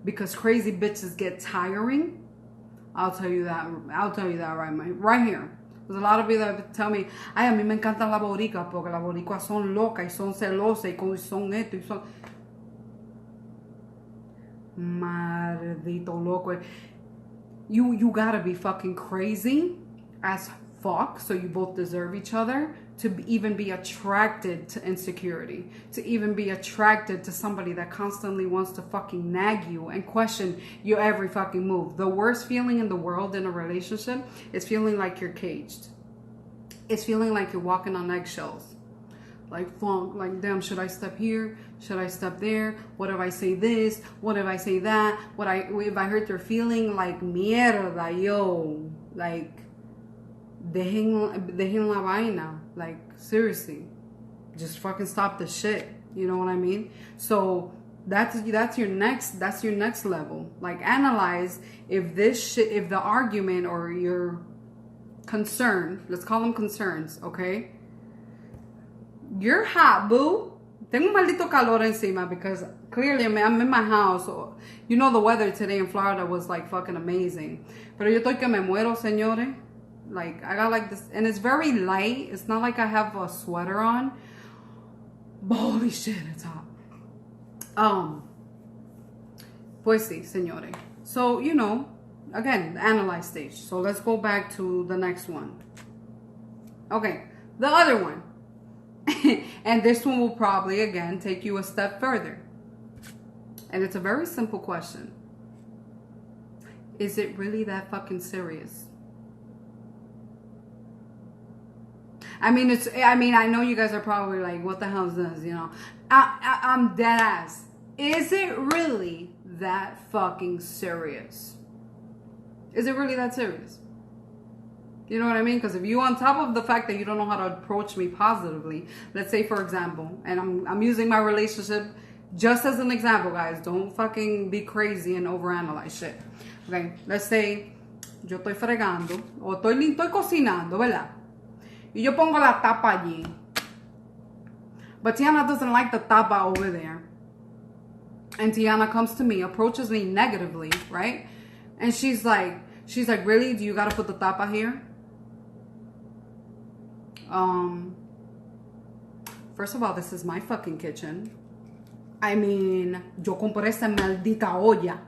Because crazy bitches get tiring. I'll tell you that right here. There's a lot of people that tell me, ay, a mí me encantan las boricuas porque las boricuas son locas y son celosas y son esto y son... Maldito loco. You gotta be fucking crazy as fuck, so you both deserve each other, to even be attracted to insecurity, to even be attracted to somebody that constantly wants to fucking nag you and question your every fucking move. The worst feeling in the world in a relationship is feeling like you're caged. It's feeling like you're walking on eggshells. Like, fuck, like, damn, should I step here? Should I step there? What if I say this? What if I say that? If I hurt their feeling? Like, mierda, yo. Like, dejen la vaina. Like, seriously, just fucking stop the shit. You know what I mean? So that's your next level. Like, analyze if the argument or your concern, let's call them concerns, okay? You're hot, boo. Tengo un maldito calor encima because clearly I'm in my house. So, the weather today in Florida was like fucking amazing. Pero yo estoy que me muero, señores. Like, I got like this, and it's very light. It's not like I have a sweater on. But holy shit, it's hot. Pues sí, señores. So, again, the analyze stage. So let's go back to the next one. Okay, the other one. And this one will probably, again, take you a step further. And it's a very simple question. Is it really that fucking serious? I know you guys are probably like, what the hell is this, I'm dead ass. Is it really that fucking serious? Is it really that serious? You know what I mean? Because if you, on top of the fact that you don't know how to approach me positively, let's say, for example, and I'm using my relationship just as an example, guys. Don't fucking be crazy and overanalyze shit. Okay, let's say yo estoy fregando o estoy cocinando, ¿verdad? Y yo pongo la tapa allí. But Tiana doesn't like the tapa over there. And Tiana comes to me, approaches me negatively, right? And she's like, really? Do you gotta put the tapa here? First of all, this is my fucking kitchen. I mean, yo compré esa maldita olla.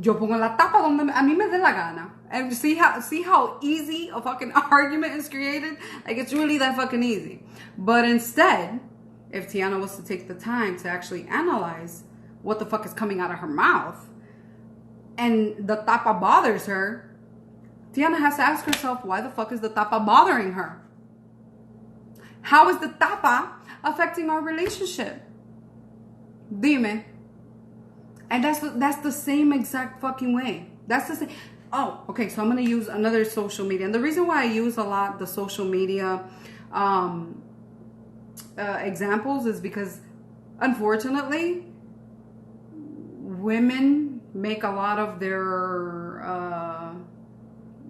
Yo pongo la tapa donde a mí me dé la gana. And see how easy a fucking argument is created? Like, it's really that fucking easy. But instead, if Tiana was to take the time to actually analyze what the fuck is coming out of her mouth, and the tapa bothers her, Tiana has to ask herself, why the fuck is the tapa bothering her? How is the tapa affecting our relationship? Dime. And that's the same exact fucking way. That's the same. Oh, okay. So I'm going to use another social media. And the reason why I use a lot the social media examples is because, unfortunately, women make a lot of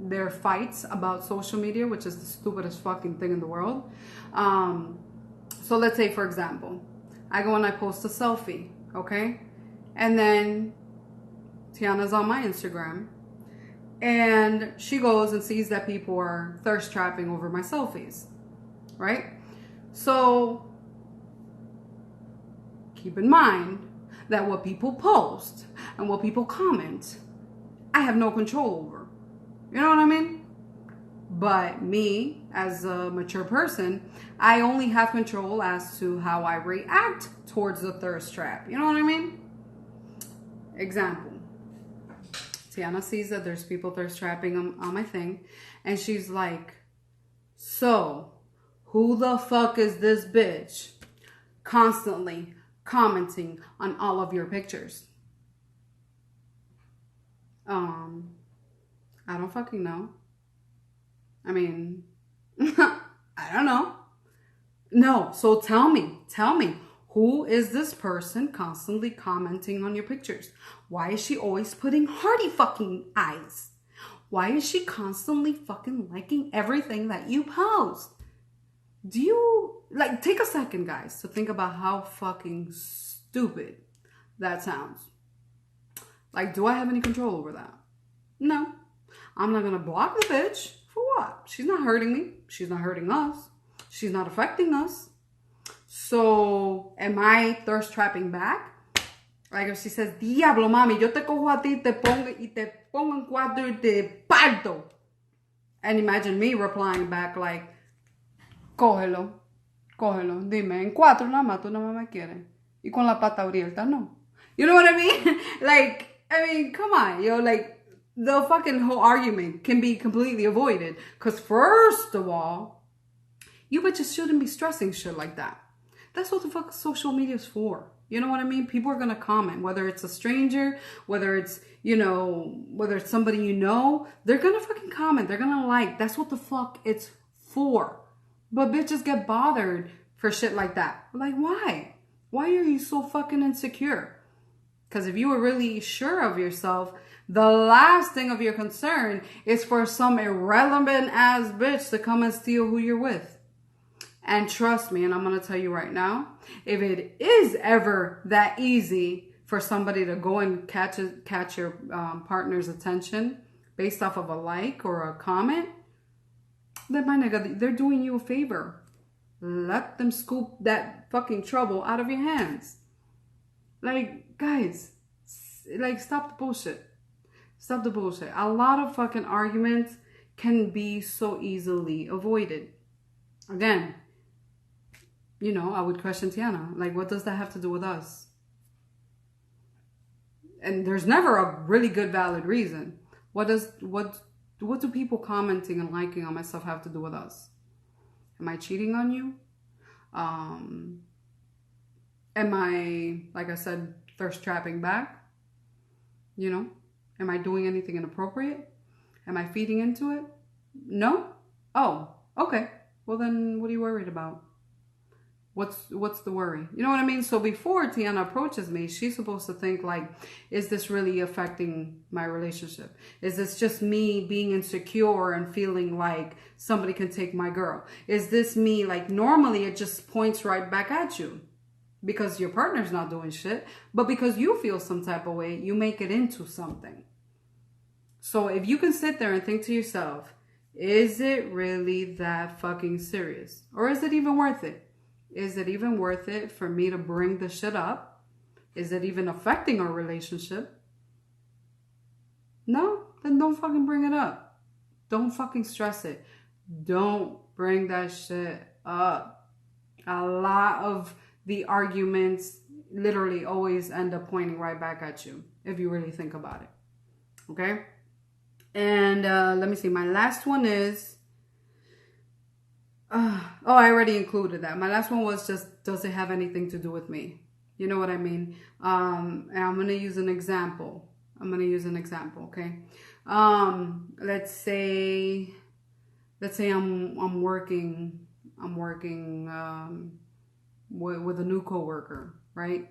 their fights about social media, which is the stupidest fucking thing in the world. So let's say, for example, I go and I post a selfie, okay? And then Tiana's on my Instagram, and she goes and sees that people are thirst trapping over my selfies, right? So keep in mind that what people post and what people comment, I have no control over. You know what I mean? But me, as a mature person, I only have control as to how I react towards the thirst trap. You know what I mean? Example. Tiana sees that there's people thirst trapping on my thing, and she's like, so, who the fuck is this bitch constantly commenting on all of your pictures? I don't fucking know. I mean, I don't know. No, so tell me, who is this person constantly commenting on your pictures? Why is she always putting hearty fucking eyes? Why is she constantly fucking liking everything that you post? Do you, like, take a second, guys, to think about how fucking stupid that sounds. Like, do I have any control over that? No. I'm not gonna block the bitch. For what? She's not hurting me. She's not hurting us. She's not affecting us. So, am I thirst trapping back? Like if she says, diablo, mami, yo te cojo a ti, te pongo en cuatro y te parto. And imagine me replying back like, cógelo, dime, en cuatro nada más, tú nada más me quieres. Y con la pata abierta, no. You know what I mean? Like, come on, yo, like, the fucking whole argument can be completely avoided. Because first of all, you bitches shouldn't be stressing shit like that. That's what the fuck social media is for. You know what I mean? People are going to comment, whether it's a stranger, whether it's, whether it's somebody you know, they're going to fucking comment. They're going to like. That's what the fuck it's for. But bitches get bothered for shit like that. Like, why? Why are you so fucking insecure? Because if you were really sure of yourself, the last thing of your concern is for some irrelevant ass bitch to come and steal who you're with. And trust me, and I'm going to tell you right now, if it is ever that easy for somebody to go and catch your partner's attention based off of a like or a comment, then my nigga, they're doing you a favor. Let them scoop that fucking trouble out of your hands. Like, guys, like, stop the bullshit. Stop the bullshit. A lot of fucking arguments can be so easily avoided. Again, I would question Tiana. Like, what does that have to do with us? And there's never a really good, valid reason. What do people commenting and liking on my stuff have to do with us? Am I cheating on you? Am I, like I said, thirst trapping back? Am I doing anything inappropriate? Am I feeding into it? No? Oh, okay. Well then, what are you worried about? What's the worry? You know what I mean? So before Tiana approaches me, she's supposed to think like, is this really affecting my relationship? Is this just me being insecure and feeling like somebody can take my girl? Is this me, like, normally it just points right back at you because your partner's not doing shit, but because you feel some type of way, you make it into something. So if you can sit there and think to yourself, is it really that fucking serious? Or is it even worth it? Is it even worth it for me to bring the shit up? Is it even affecting our relationship? No? Then don't fucking bring it up. Don't fucking stress it. Don't bring that shit up. A lot of the arguments literally always end up pointing right back at you if you really think about it. Okay? And let me see. My last one is... I already included that. My last one was just, does it have anything to do with me? You know what I mean? And I'm going to use an example. I'm gonna use an example, okay? Let's say I'm working with a new coworker, right?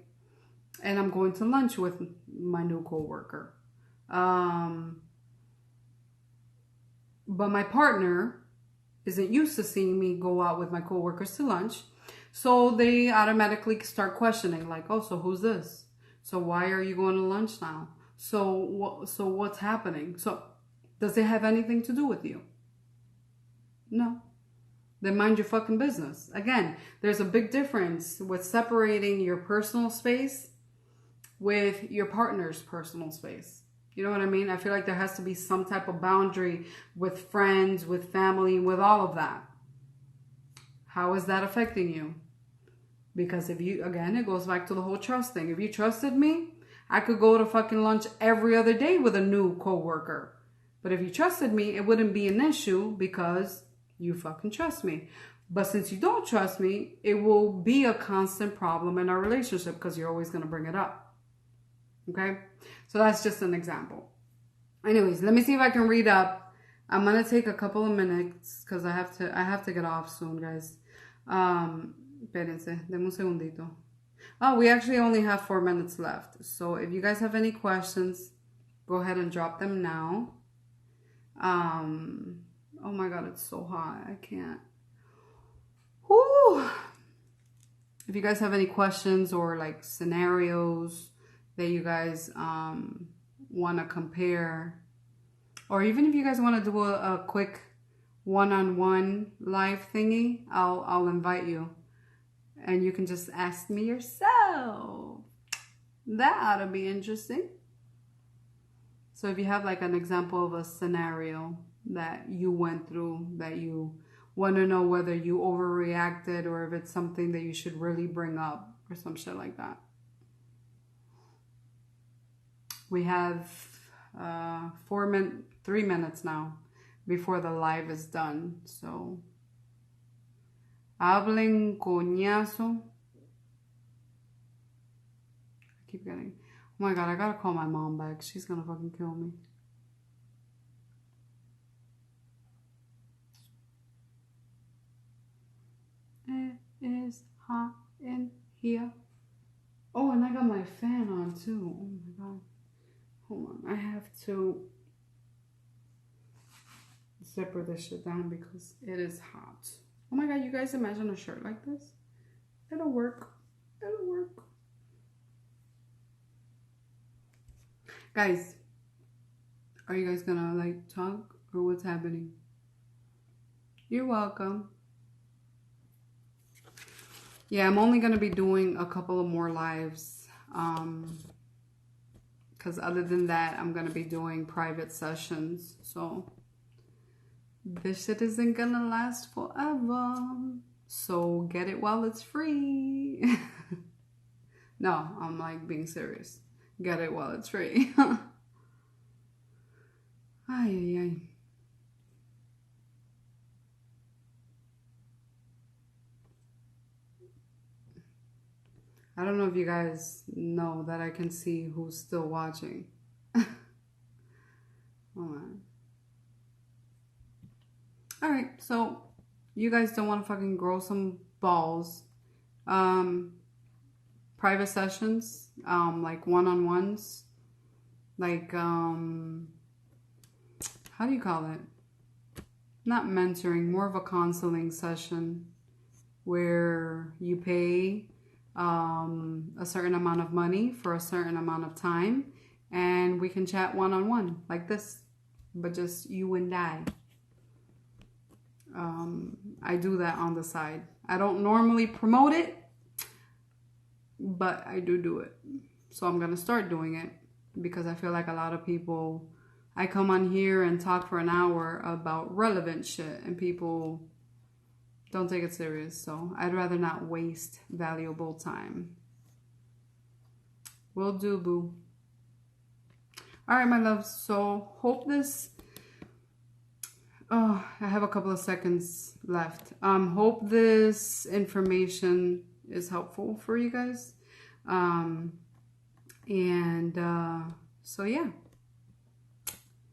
And I'm going to lunch with my new coworker. But my partner isn't used to seeing me go out with my coworkers to lunch. So they automatically start questioning, like, oh, so who's this? So why are you going to lunch now? So what's happening? So does it have anything to do with you? No. Then mind your fucking business. Again, there's a big difference with separating your personal space with your partner's personal space. You know what I mean? I feel like there has to be some type of boundary with friends, with family, with all of that. How is that affecting you? Because if you, again, it goes back to the whole trust thing. If you trusted me, I could go to fucking lunch every other day with a new coworker. But if you trusted me, it wouldn't be an issue because you fucking trust me. But since you don't trust me, it will be a constant problem in our relationship because you're always going to bring it up. Okay? So that's just an example. Anyways, let me see if I can read up. I'm going to take a couple of minutes because I have to get off soon, guys. Espérense, deme un segundito. Oh, we actually only have 4 minutes left. So if you guys have any questions, go ahead and drop them now. Oh my God, it's so hot. I can't. Whoo! If you guys have any questions or like scenarios that you guys want to compare, or even if you guys want to do a quick one-on-one live thingy, I'll invite you. And you can just ask me yourself. That ought to be interesting. So if you have like an example of a scenario that you went through, that you want to know whether you overreacted or if it's something that you should really bring up or some shit like that. We have 3 minutes now before the live is done. So hablen coñazo. I keep getting, oh my God, I gotta call my mom back. She's gonna fucking kill me. It is hot in here. Oh, and I got my fan on too. Oh my God. Hold on. I have to zipper this shit down because it is hot. Oh my God, you guys imagine a shirt like this? It'll work. It'll work. Guys, are you guys gonna like talk or what's happening? You're welcome. Yeah, I'm only gonna be doing a couple of more lives. Because other than that, I'm gonna be doing private sessions. So this shit isn't gonna last forever. So get it while it's free. No, I'm like being serious. Get it while it's free. Ay, ay, ay. I don't know if you guys know that I can see who's still watching. Hold on. Alright, so you guys don't want to fucking grow some balls. Private sessions, like one-on-ones, like, how do you call it? Not mentoring, more of a counseling session where you pay a certain amount of money for a certain amount of time and we can chat one-on-one like this, but just you and I do that on the side. I don't normally promote it, but I do it. So I'm gonna start doing it because I feel like a lot of people, I come on here and talk for an hour about relevant shit and people don't take it serious. So I'd rather not waste valuable time. Will do, boo. All right, my loves. So hope this, oh, I have a couple of seconds left. Hope this information is helpful for you guys. So yeah.